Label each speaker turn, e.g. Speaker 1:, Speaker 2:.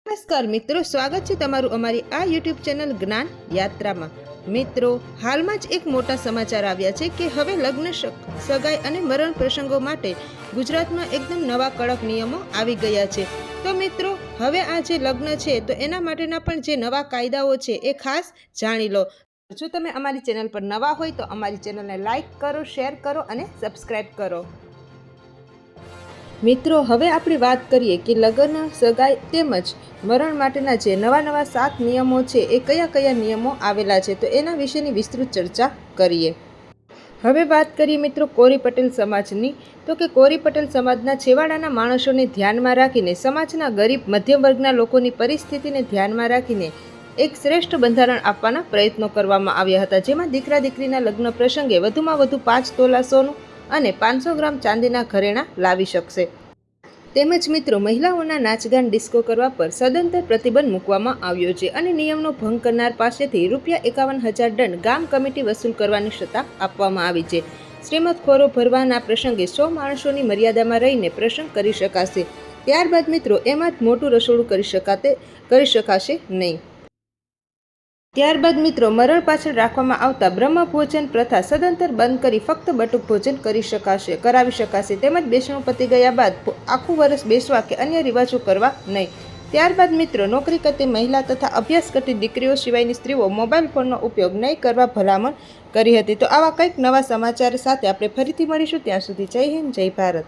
Speaker 1: નમસ્કાર મિત્રો, સ્વાગત છે તમારું અમારી આ યુટ્યુબ ચેનલ જ્ઞાન યાત્રામાં। મિત્રો, હાલમાં જ એક મોટા સમાચાર આવ્યા છે કે હવે લગ્ન, સગાઈ અને મરણ પ્રસંગો માટે ગુજરાતમાં એકદમ નવા કડક નિયમો આવી ગયા છે। તો મિત્રો, હવે આ જે લગ્ન છે તો એના માટેના પણ જે નવા કાયદાઓ છે એ ખાસ જાણી લો। જો તમે અમારી ચેનલ પર નવા હોય તો અમારી ચેનલને લાઈક કરો, શેર કરો અને સબસ્ક્રાઈબ કરો। મિત્રો, હવે આપણે વાત કરીએ કે લગ્ન, સગાઈ તેમજ મરણ માટેના જે નવા 7 નિયમો છે એ કયા નિયમો આવેલા છે તો એના વિશેની વિસ્તૃત ચર્ચા કરીએ। હવે વાત કરીએ મિત્રો કોરી પટેલ સમાજની, તો કે કોરી પટેલ સમાજના છેવાડાના માણસોને ધ્યાનમાં રાખીને, સમાજના ગરીબ મધ્યમ વર્ગના લોકોની પરિસ્થિતિને ધ્યાનમાં રાખીને એક શ્રેષ્ઠ બંધારણ આપવાના પ્રયત્નો કરવામાં આવ્યા હતા, જેમાં દીકરા દીકરીના લગ્ન પ્રસંગે વધુમાં વધુ 5 તોલા સોનું અને 500 ગ્રામ ચાંદીના ઘરેણાં લાવી શકશે। તેમજ મિત્રો, મહિલાઓના નાચગાન ડિસ્કો કરવા પર સદંતર પ્રતિબંધ મૂકવામાં આવ્યો છે અને નિયમનો ભંગ કરનાર પાસેથી ₹51,000 દંડ ગામ કમિટી વસૂલ કરવાની સત્તા આપવામાં આવી છે। શ્રીમદ ખોરો ભરવાના પ્રસંગે 100 માણસોની મર્યાદામાં રહીને પ્રસંગ કરી શકાશે। ત્યારબાદ મિત્રો, એમાં જ મોટું રસોડું કરી શકાશે નહીં। ત્યારબાદ મિત્રો, મરણ પાછળ રાખવામાં આવતા બ્રહ્મ ભોજન પ્રથા સદંતર બંધ કરી ફક્ત બટુક ભોજન કરાવી શકાશે। તેમજ બેસણું પતી ગયા બાદ આખું વર્ષ બેસવા કે અન્ય રિવાજો કરવા નહીં। ત્યારબાદ મિત્રો, નોકરી કરતી મહિલા તથા અભ્યાસ કરતી દીકરીઓ સિવાયની સ્ત્રીઓ મોબાઈલ ફોનનો ઉપયોગ નહીં કરવા ભલામણ કરી હતી। તો આવા કંઈક નવા સમાચાર સાથે આપણે ફરીથી મળીશું। ત્યાં સુધી જય હિન્દ, જય ભારત।